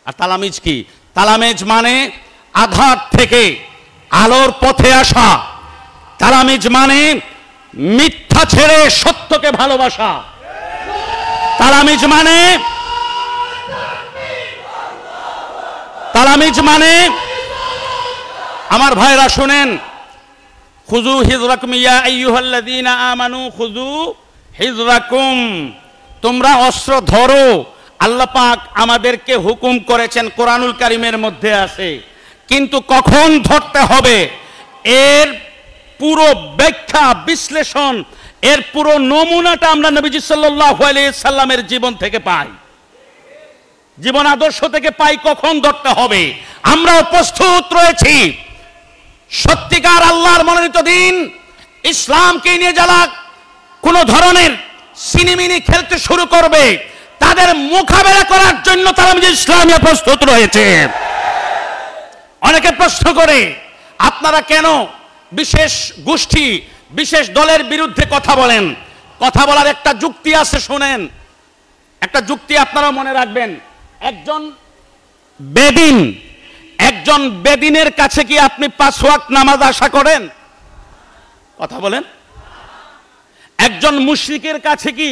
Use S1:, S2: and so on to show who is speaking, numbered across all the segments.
S1: আর তালামিজ কি? তালামিজ মানে আধার থেকে আলোর পথে আসা। তালামিজ মানে মিথ্যা ছেড়ে সত্যকে ভালোবাসা। তালামিজ মানে আমার ভাইরা শুনেন, খুযু হিজরাকুম ইয়া আইয়ুহাল্লাযীনা আমানু খুযু হিজরাকুম, তোমরা অস্ত্র ধরো। আল্লাহ পাক আমাদেরকে হুকুম করেছেন, কোরআনুল কারীমের মধ্যে আছে, কিন্তু কখন ধরতে হবে এর পুরো ব্যাখ্যা বিশ্লেষণ, এর পুরো নমুনাটা আমরা নবীজি সাল্লাল্লাহু আলাইহি সাল্লামের জীবন থেকে পাই, জীবন আদর্শ থেকে পাই। কখন ধরতে হবে আমরাও প্রস্তুত রয়েছি। সত্যিকার আল্লাহর মনোনীত দিন ইসলামকে নিয়ে যারা কোন ধরনের সিনেমিনি খেলতে শুরু করবে তাদের মোকাবেলা করার জন্য তালামিজ ইসলামিয়া প্রস্তুত রয়েছে। অনেকে প্রশ্ন করে, আপনারা কেন বিশেষ গোষ্ঠী বিশেষ দলের বিরুদ্ধে কথা বলেন? কথা বলার একটা যুক্তি আছে, শুনেন। একটা যুক্তি আপনারা মনে রাখবেন। একজন বেদিনের কাছে কি আপনি 5 ওয়াক্ত নামাজ আশা করেন? কথা বলেন। একজন মুশরিকের কাছে কি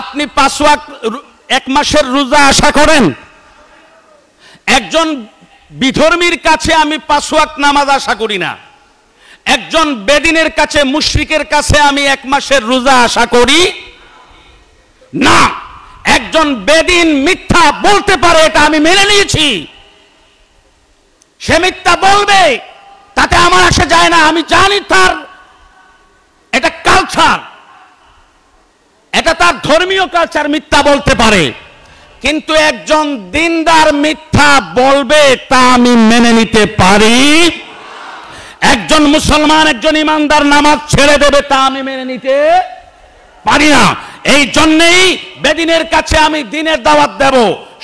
S1: আপনি 5 ওয়াক্ত 1 মাসের রোজা আশা করেন? একজন বিধর্মীর কাছে আমি 5 ওয়াক্ত নামাজ আশা করি না। একজন বেদিনের কাছে, মুশরিকের কাছে আমি 1 মাসের রোজা আশা করি না। একজন বেদিন মিথ্যা বলতে পারে, এটা আমি মেনে নিয়েছি। সে মিথ্যা বলবে, তাতে আমার আসে যায় না। আমি জানি তার এটা কালচার, এটা তার ধর্মীয় কালচার, মিথ্যা বলতে পারে। কিন্তু একজন দিনদার মিথ্যা বলবে, তা আমি মেনে নিতে পারি। একজন মুসলমান, একজন ইমানদার নামাজ ছেড়ে দেবে, তা আমি মেনে নিতে পারি না। এই জন্যই বেদিনের কাছে আমি দ্বীনের দাওয়াত দেব,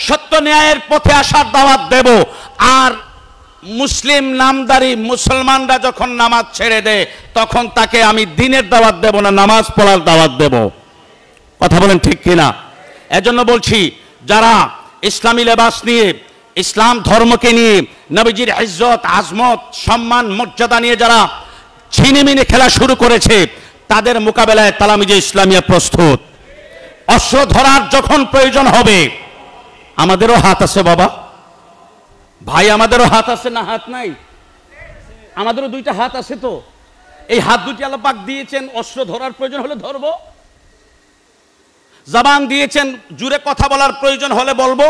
S1: সত্য ন্যায়ের পথে আসার দাওয়াত দেব। আর মুসলিম নামদারি মুসলমানরা যখন নামাজ ছেড়ে দেয়, তখন তাকে আমি দ্বীনের দাওয়াত দেব না, নামাজ পড়ার দাওয়াত দেব। কথা বলেন ঠিক কিনা? এজন্য বলছি, যারা ইসলামী লেবাস নিয়ে, ইসলাম ধর্মকে নিয়ে, নবীজির ইজ্জত আজমত সম্মান মর্যাদা নিয়ে যারা ছিনিমিনি খেলা শুরু করেছে, তাদের মোকাবেলায় তালামিজে ইসলামিয়া প্রস্তুত। অস্ত্র ধরার যখন প্রয়োজন হবে, আমাদেরও হাত আছে বাবা, ভাই, আমাদেরও হাত আছে না? হাত নাই? আমাদেরও 2টা হাত আছে। তো এই হাত 2টি আল্লাহ পাক দিয়েছেন, অস্ত্র ধরার প্রয়োজন হলে ধরবো। জবান দিয়েছেন, জুড়ে কথা বলার প্রয়োজন হলে বলবো।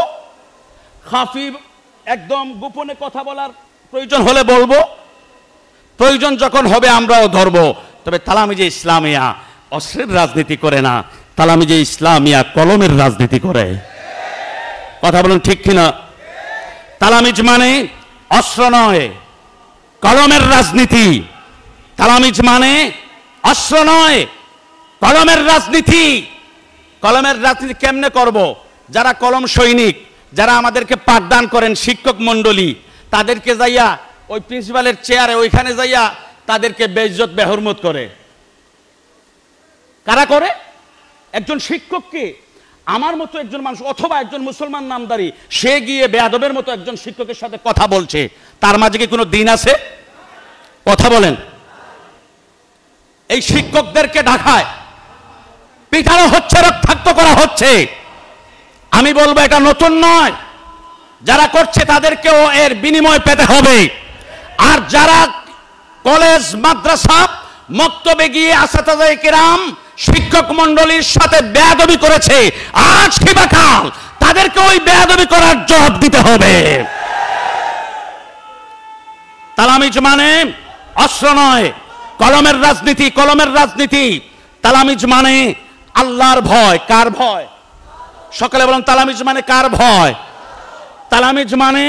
S1: খাফি একদম গোপনে কথা বলার প্রয়োজন হলে বলবো। প্রয়োজন যখন হবে আমরাও ধরবো। তবে তালামিজে ইসলামিয়া অস্ত্রের রাজনীতি করে না, তালামিজে ইসলামিয়া কলমের রাজনীতি করে। কথা বলুন ঠিক কিনা? তালামিজ মানে অস্ত্র নয়, কলমের রাজনীতি। তালামিজ মানে অস্ত্র নয়, কলমের রাজনীতি। কলমের রাজনীতি কেমনে করব? যারা কলম সৈনিক, যারা আমাদেরকে পাঠদান করেন, শিক্ষক মণ্ডলী, তাদেরকে যাইয়া ওই প্রিন্সিপালের চেয়ারে ওইখানে যাইয়া তাদেরকে বেইজ্জত বেহরমত করে। কারা করে? একজন শিক্ষককে, আমার মতো একজন মানুষ অথবা একজন মুসলমান নামদারি, সে গিয়ে বেয়াদবের মতো একজন শিক্ষকের সাথে কথা বলছে, তার মাঝে কি কোনো দিন আছে? কথা বলেন। এই শিক্ষকদেরকে ঢাকায় পিটানো হচ্ছে, রক্তাক্ত করা হচ্ছে। আমি বলবো এটা নতুন নয়, যারা করছে তাদেরকেও এর বিনিময় পেতে হবে। আর যারা কলেজ মাদ্রাসা মক্তবে গিয়ে আসাতায়ে কিরাম শিক্ষক মণ্ডলীর সাথে বেয়াদবি করেছে, আজ কিংবা কাল তাদেরকে ওই বেয়াদবি করার জবাব দিতে হবে। তালামিজ মানে অস্ত্র নয়, কলমের রাজনীতি, কলমের রাজনীতি। তালামিজ মানে আল্লাহর ভয়। কার ভয়? সকালে বলেন, তালামিজ মানে কার ভয়? তালামিজ মানে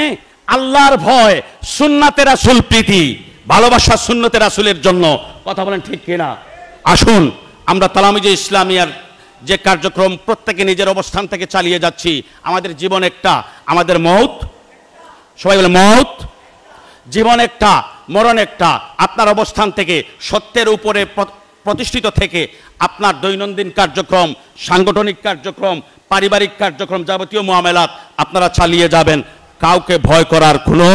S1: আল্লাহর ভয়, সুন্নাতে রাসূল প্রীতি, ভালোবাসা সুন্নতে রাসূলের জন্য। কথা বলেন ঠিক কিনা? আসুন আমরা তালামিজে ইসলামিয়ার যে কার্যক্রম প্রত্যেকে নিজের অবস্থান থেকে চালিয়ে যাচ্ছি। আমাদের জীবন একটা, আমাদের মৌত। সবাই বলে মৌত। জীবন একটা, মরণ একটা। আপনার অবস্থান থেকে, সত্যের উপরে প্রতিষ্ঠিত থেকে আপনার দৈনন্দিন কার্যক্রম, সাংগঠনিক কার্যক্রম, পারিবারিক কার্যক্রম, যাবতীয় মুআমালাত আপনারা চালিয়ে যাবেন। কাউকে ভয় করার কোনো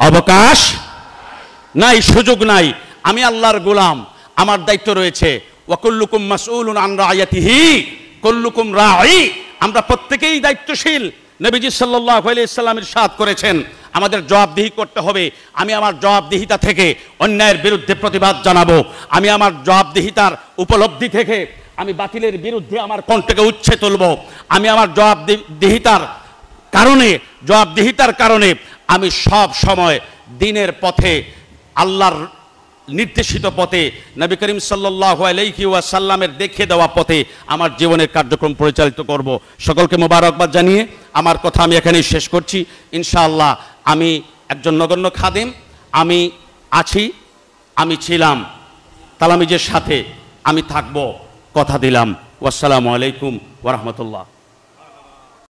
S1: অবকাশ নাই, সুযোগ নাই। আমি আল্লাহর গোলাম, আমার দায়িত্ব রয়েছে। ওয়াকুল্লুকুম মাসউলুন আন রায়াতিহি কুল্লুকুম রাঈ। আমরা প্রত্যেকেই দায়িত্বশীল। নবীজি সাল্লাল্লাহু আলাইহি ওয়াসাল্লাম ইরশাদ করেছেন আমাদের জবাবদিহি করতে হবে। আমি আমার জবাবদিহিতা থেকে অন্যায়ের বিরুদ্ধে প্রতিবাদ জানাবো। আমি আমার জবাবদিহিতার উপলব্ধি থেকে আমি বাতিলের বিরুদ্ধে আমার কণ্ঠকে উচ্চে তুলব। আমি আমার জবাবদিহিতার কারণে আমি সব সময় দিনের পথে, আল্লাহর নির্দেশিত পথে, নবী করিম সাল্লাল্লাহু আলাইহি ওয়াসাল্লামের দেখিয়ে দেওয়া পথে আমার জীবনের কার্যক্রম পরিচালিত করব। সকলকে মোবারকবাদ জানিয়ে আমার কথা আমি এখানেই শেষ করছি। ইনশাআল্লাহ আমি একজন নগণ্য খাদেম, আমি আছি, আমি ছিলাম, তালামিজের সাথে আমি থাকব, কথা দিলাম। ওয়াসসালামু আলাইকুম ওয়া রাহমাতুল্লাহ।